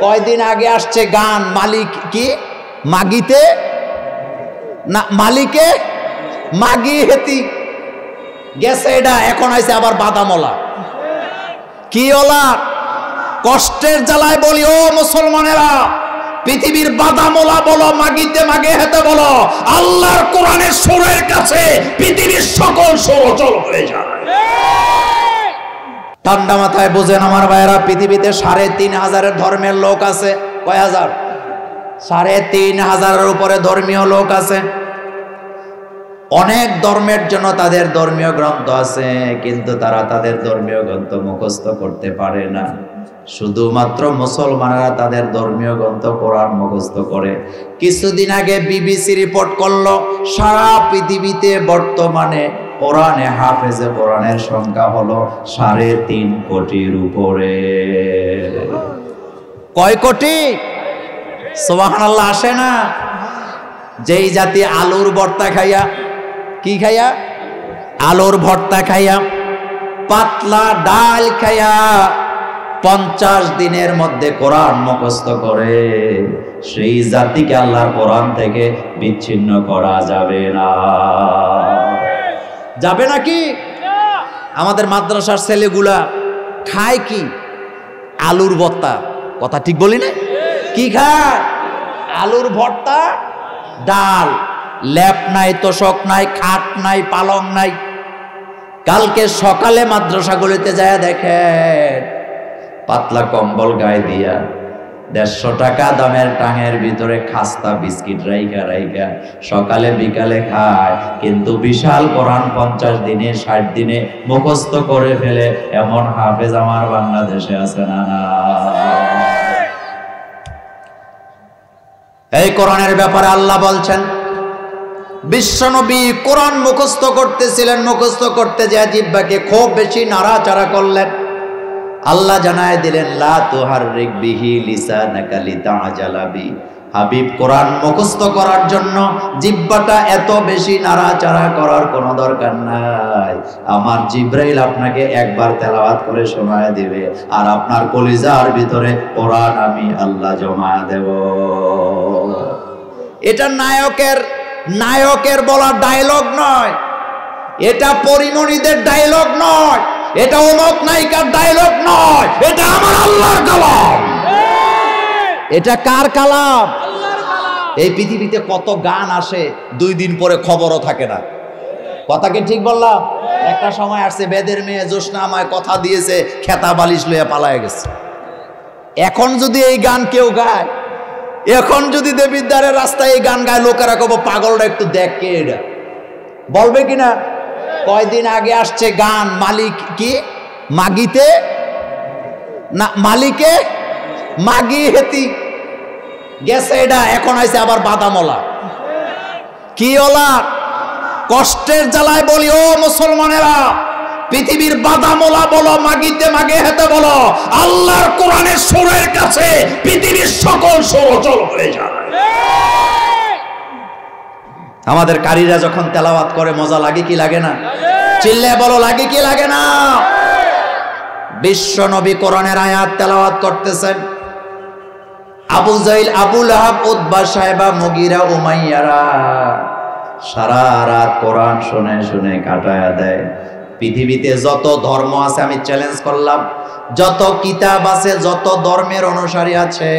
কয়দিন আগে আসছে গান, মালিক কি মাগিতে না মালিকে মাগি হেতি গেছে, এটা এখন আইছে আবার বাদামলা। কি ওলা কষ্টের জ্বালায় বলি, ও মুসলমানেরা, পৃথিবীর বাদামলা বলো, মাগিতে মাগে হেতে বলো, আল্লাহর কোরআনের সুরের কাছে পৃথিবীর সকল সুর অচল হয়ে যায়। ঠান্ডা মাথায় বুঝেন আমার ভাইয়েরা, পৃথিবীতে ৩৫০০ ধর্মের লোক আছে। কয় হাজার? ৩৫০০ উপরে ধর্মীয় লোক আছে। অনেক ধর্মের জন্য তাদের ধর্মীয় গ্রন্থ আছে, কিন্তু তারা তাদের ধর্মীয় গ্রন্থ মুখস্থ করতে পারে না। শুধুমাত্র মুসলমানেরা তাদের ধর্মীয় গ্রন্থ কোরআন মুখস্থ করে। কিছুদিন আগে বিবিসি রিপোর্ট করলো, সারা পৃথিবীতে বর্তমানে কোরআনে হাফেজে কোরআনের সংখ্যা হলো ৩.৫ কোটির উপরে। কয় কোটি? সুবহানাল্লাহ আসে না? যেই জাতি আলুর ভর্তা খাইয়া, কি খাইয়া? আলুর ভর্তা খাইয়া, পাতলা ডাল খাইয়া 50 দিনের মধ্যে কোরআন মুখস্থ করে, সেই জাতিকে আল্লাহর কোরআন থেকে বিচ্ছিন্ন করা যাবে না। যাবে নাকি? আমাদের মাদ্রাসার ছেলেগুলা খায় কি? আলুর ভর্তা। কথা ঠিক বলি না? কি খায়? আলুর ভর্তা, ডাল, ল্যাপ নাই, তোষক নাই, খাট নাই, পালং নাই। কালকে সকালে মাদ্রাসাগুলিতে যায় দেখেন, পাতলা কম্বল গায়ে দিয়া 150 টাকা দামের টাঙের ভিতরে খাস্তা বিস্কিট রাইখা রাইখা সকালে বিকালে খায়, কিন্তু বিশাল কোরআন 50 দিনে 60 দিনে মুখস্থ করে ফেলে এমন হাফেজ আমার বাংলাদেশে আছে না? এই কোরআনের ব্যাপারে আল্লাহ বলছেন, বিশ্বনবী কোরআন মুখস্থ করতেছিলেন, মুখস্থ করতে যায় জিহ্বাকে খুব বেশি নাড়াচাড়া করলেন। আল্লাহ জানায় দিলেন, লা তুহাররিক বিহি লিসানাকা লিতাআজালা বি। হাবিব, কোরআন মুখস্থ করার জন্য জিহ্বাটা এত বেশি নাড়াচাড়া করার কোনো দরকার নাই। আমার জিবরাইল আপনাকে একবার তেলাওয়াত করে শোনায় দিবে, আর আপনার কলিজার ভিতরে কোরআন আমি আল্লাহ জমা দেব। এটা নায়কের বলা ডায়লগ নয়, এটা পরিমণিদের ডায়লগ নয়, এটা অমুক নায়িকার ডায়লগ নয়, এটা আমার আল্লাহর কালাম। এটা কার কালাম? এই পৃথিবীতে কত গান আসে, 2 দিন পরে খবরও থাকে না। কথা কি ঠিক বললাম? একটা সময় আসছে, বেদের মেয়ে জোসনা আমায় কথা দিয়েছে, খেতা বালিশ লইয়া পালায় গেছে। এখন যদি এই গান কেউ গায়, এখন যদি দেবিদ্বারের রাস্তায় এই গান গায়, লোকেরা কব পাগলটা একটু দেখ কে এটা, বলবে কিনা? কয়দিন আগে আসছে গান, মালিক কি মাগিতে না মালিকে মাগি হেতি গেছে, এটা এখন আইছে আবার বাদামলা। কি ওলা কষ্টের জ্বালায় বলি, ও মুসলমানেরা, পৃথিবীর বাদামলা বলো, মাগিতে মাগে হেতে বলো, আল্লাহর কোরআনের সুরের কাছে পৃথিবীর সকল সুর অচল হয়ে যায়। আমাদের কারীরা যখন তেলাওয়াত করে মজা লাগে কি লাগে না? চিল্লে বলো, লাগে কি লাগে না? বিশ্ব নবী কোরআনের আয়াত তেলাওয়াত করতেছেন, আবু জাইল, আবু লাহাব, উতবা, সাহেবা, মুগিরা, উমাইয়ারা সারা রাত কোরআন শুনে শুনে কাটায়া দেয়। পৃথিবীতে যত ধর্ম আছে, আমি চ্যালেঞ্জ করলাম, যত কিতাব আছে, যত ধর্মের অনুসারী আছে,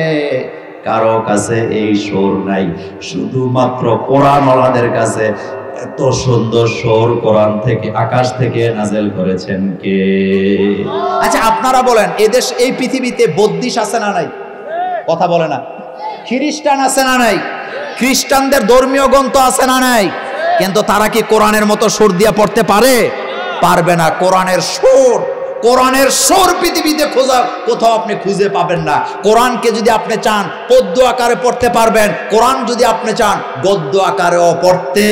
কারো কাছে এই সুর নাই। শুধুমাত্র কোরআনওয়ালাদের কাছে এত সুন্দর সুর কোরআন থেকে, আকাশ থেকে নাযিল করেছেন কে? আচ্ছা আপনারা বলেন, এদেশ এই পৃথিবীতে বৌদ্ধিস আছে না নাই? কথা বলে না। খ্রিস্টান আছে না নাই? খ্রিস্টানদের ধর্মীয় গ্রন্থ আছে না নাই? কিন্তু তারা কি কোরআনের মতো সুর দিয়ে পড়তে পারে? পারবে না। কোরআনের সুর পৃথিবীতে কোথাও আপনি খুঁজে পাবেন না। কোরআনকে যদি আপনি চান পদ্য আকারে পড়তে পারবেন, কোরআন যদি আপনি চান গদ্য আকারেও পড়তে,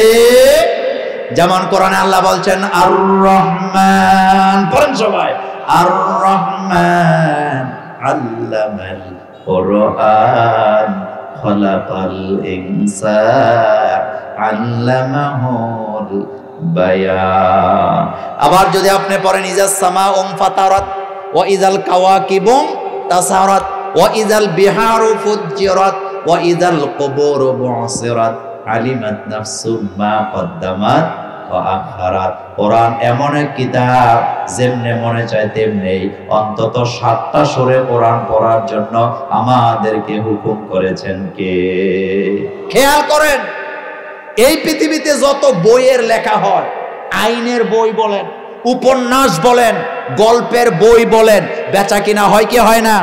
যেমন কোরআনে আল্লাহ বলছেন আর রহমান, পড়েন সবাই, আর রহমান আল্লামাল কোরআন খলাকাল ইনসান আল্লামাহুল বায়ান। আবার যদি আপনি পড়েন ইজাস সামাউম ফাতারাত ওয়া ইজাল কাওয়াকিবুম তাসারাত ওয়া ইযাল বিহারু ফুজ্জিরাত ওয়া ইযাল কুবুরু বু'সিরাত আলিমাত নাফসুম মা কদ্দামাত ওয়া আখারাত। কোরআন এমন এক কিতাব, যেমনে মনে চায় তেমনি অন্তত 7টা সূরা কোরআন পড়ার জন্য আমাদেরকে হুকুম করেছেন কে? খেয়াল করেন, এই পৃথিবীতে যত বইয়ের লেখা হয়, আইনের বই বলেন, উপন্যাস বলেন, গল্পের বই বলেন, বেচা কিনা হয় কি হয় না?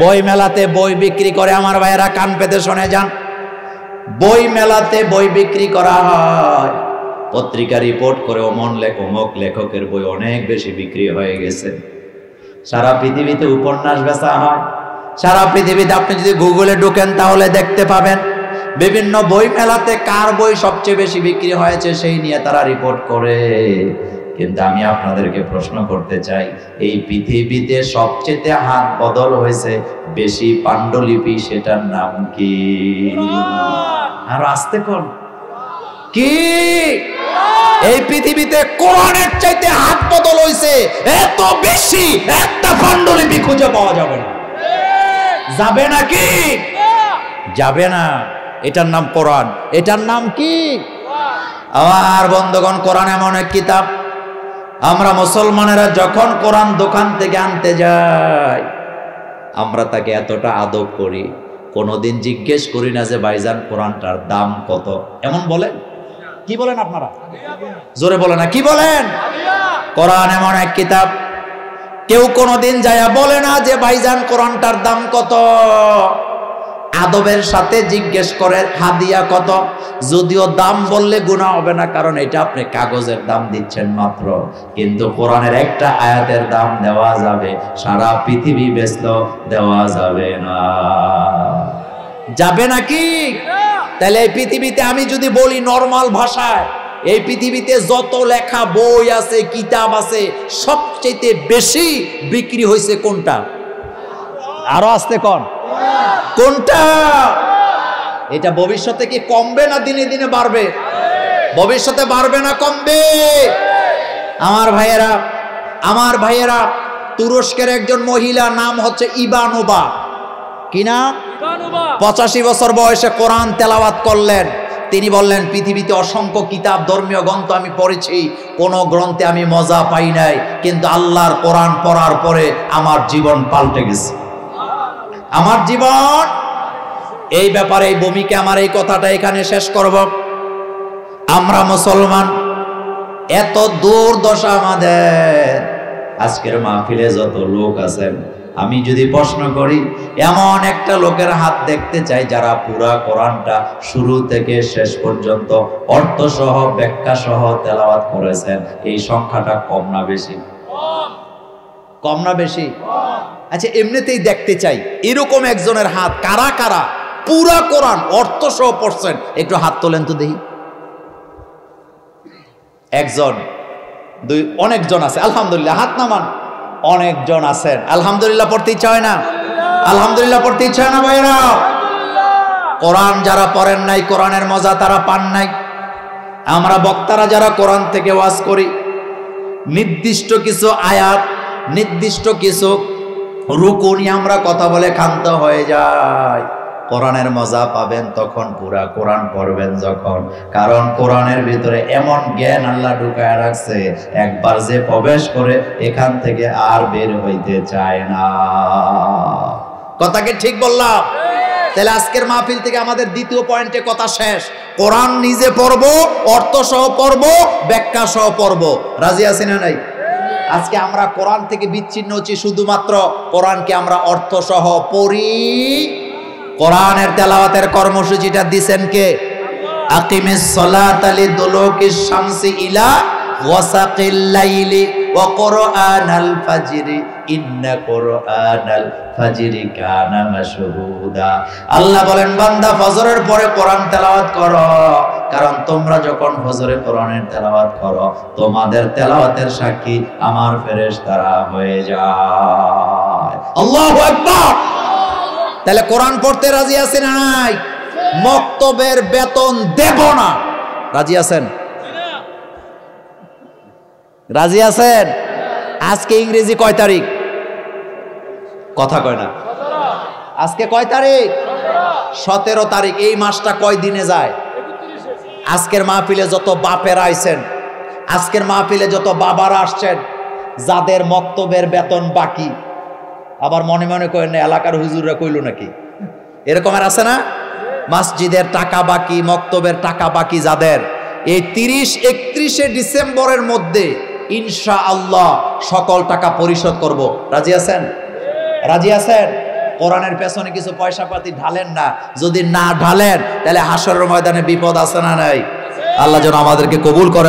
বই মেলাতে বই বিক্রি করে, আমার ভাইয়েরা কান পেতে শুনে যান, বই মেলাতে বই বিক্রি করা হয়। পত্রিকা রিপোর্ট করে অমুক লেখকের বই অনেক বেশি বিক্রি হয়ে গেছে। সারা পৃথিবীতে উপন্যাস বেচা হয়। সারা পৃথিবীতে আপনি যদি গুগলে ঢুকেন তাহলে দেখতে পাবেন বিভিন্ন বই মেলাতে কার বই সবচেয়ে বেশি বিক্রি হয়েছে সেই নিয়ে তারা রিপোর্ট করে। কিন্তু আমি আপনাদেরকে প্রশ্ন করতে চাই, এই পৃথিবীতে সবচেয়ে হাত বদল হয়েছে বেশি পাণ্ডুলিপি, সেটার নাম কি? আর আস্তে কোন কি? এই পৃথিবীতে কোরআনের চাইতে হাত বদল হয়েছে এত বেশি, একটা পাণ্ডুলিপি খুঁজে পাওয়া যাবে না। যাবে নাকি? যাবে না। এটার নাম কোরআন। এটার নাম কি? আমার বন্ধুগণ, কোরআন এমন এক কিতাব, আমরা মুসলমানেরা যখন কোরআন দোকান থেকে আনতে যাই, আমরা তাকে এতটা আদব করি, কোনোদিন জিজ্ঞেস করি না যে ভাইজান কোরআনটার দাম কত। এমন বলেন? কি বলেন আপনারা? জোরে বলে না, কি বলেন? কোরআন এমন এক কিতাব, কেউ কোনোদিন যায়া বলে না যে ভাইজান কোরআনটার দাম কত। আদবের সাথে জিজ্ঞেস করে হাদিয়া কত, যদিও দাম বললে গুনাহ হবে না, কারণ এটা আপনি কাগজের দাম দিচ্ছেন মাত্র, কিন্তু কোরআনের একটা আয়াতের দাম দেওয়া যাবে, সারা পৃথিবী বেচলো দেওয়া যাবে না। যাবে নাকি? তাহলে এই পৃথিবীতে আমি যদি বলি নরমাল ভাষায়, এই পৃথিবীতে যত লেখা বই আছে, কিতাব আছে, সবচেয়ে বেশি বিক্রি হয়েছে কোনটা? আরো আসতে কোন? কোনটা? এটা ভবিষ্যতে কি কমবে না দিনে দিনে বাড়বে? ভবিষ্যতে বাড়বে না কমবে? আমার ভাইয়েরা, তুরস্কের একজন মহিলা, নাম হচ্ছে ইবানুবা। কি নাম? 85 বছর বয়সে কোরআন তেলাওয়াত করলেন। তিনি বললেন, পৃথিবীতে অসংখ্য কিতাব, ধর্মীয় গ্রন্থ আমি পড়েছি, কোন গ্রন্থে আমি মজা পাই নাই, কিন্তু আল্লাহর কোরআন পড়ার পরে আমার জীবন পাল্টে গেছে। আমার জীবন। এই ব্যাপারে এই ভূমিকা, আমার এই কথাটা এখানে শেষ করব। আমরা মুসলমান, এত দুর্দশা আমাদের। আজকের মাহফিলে যত লোক আছেন, আমি যদি প্রশ্ন করি, এমন একটা লোকের হাত দেখতে চাই যারা পুরা কোরআনটা শুরু থেকে শেষ পর্যন্ত অর্থসহ ব্যাখ্যাসহ তেলাওয়াত করেছেন, এই সংখ্যাটা কম না বেশি? কম না বেশি? আচ্ছা, এমনিতেই দেখতে চাই এরকম একজনের হাত। কারা কারা পুরা কোরআন অর্থসহ পড়ছেন? একটু হাত তোলেন তো দেখি। একজন, দুই, অনেকজন আছে। আলহামদুলিল্লাহ, হাত নামান। অনেকজন আছেন। আলহামদুলিল্লাহ পড়তে ইচ্ছা হয় না? আলহামদুলিল্লাহ পড়তে ইচ্ছা হয় না ভাইরা? কোরআন যারা পড়েন নাই, কোরআনের মজা তারা পান নাই। আমরা বক্তারা যারা কোরআন থেকে ওয়াজ করি, নির্দিষ্ট কিছু আয়াত, নির্দিষ্ট কিছু রুকু নিয়ে আমরা কথা বলে ক্ষান্ত হয়ে যায়। কোরআনের মজা পাবেন তখন পুরা কোরআন পড়বেন যখন, কারণ কোরআনের ভিতরে এমন জ্ঞান আল্লাহ ঢুকায় রাখছে, একবার যে প্রবেশ করে এখান থেকে আর বের হইতে চায় না। কথা কি ঠিক বললাম? তাহলে আজকের মাহফিল থেকে আমাদের দ্বিতীয় পয়েন্টে কথা শেষ। কোরআন নিজে পড়বো, অর্থ সহ পড়বো, ব্যাখ্যা সহ পড়বো। রাজি আছি না নাই? আজকে আমরা কোরআন থেকে বিচ্ছিন্ন হচ্ছি, শুধুমাত্র কোরআনকে আমরা অর্থ সহ পড়ি। কোরআনের তেলাওয়াতের কর্মসূচিটা দিবেন কে? আকিমিস সালাতা লিদুলুকিশ শামসি ইলা ওয়াসাকিল লাইলি ওয়া কুরআনাল ফাজরি ইন্না কুরআনাল ফাজরি কানা মাশহুদা। আল্লাহ বলেন, বান্দা ফজরের পরে কোরআন তেলাওয়াত করো, কারণ তোমরা যখন ফজরে কোরআনের তেলাওয়াত করো, তোমাদের তেলাওয়াতের সাক্ষী আমার ফেরেশতারা হয়ে যায়। আল্লাহু আকবার। তাহলে কোরআন পড়তে রাজি আছেন না নাই? মক্তবের বেতন দেব না, রাজি আছেন? রাজি আছেন? আজকে ইংরেজি কয় তারিখ? কথা কয় না। আজকে কয় তারিখ? 17 তারিখ। এই মাসটা কয় দিনে যায়? আজকের মাহফিলে যত বাপেরা আইছেন, আজকের মাহফিলে যত বাবারা আসছেন, যাদের মক্তবের বেতন বাকি, আবার মনে মনে করেন না এলাকার হুজুররা কইলো নাকি, এরকম আর আছে না? মসজিদের টাকা বাকি, মক্তবের টাকা বাকি যাদের, এই 30-31 ডিসেম্বরের মধ্যে ইনশাআল্লাহ সকল টাকা পরিশোধ করব। রাজি আছেন? রাজি আছেন? কোরআনের পেছনে কিছু পয়সা পাতি ঢালেন না। যদি না ঢালেন তাহলে হাসরের ময়দানে বিপদ আছে না নাই? আল্লাহ যেন আমাদেরকে কবুল করেন।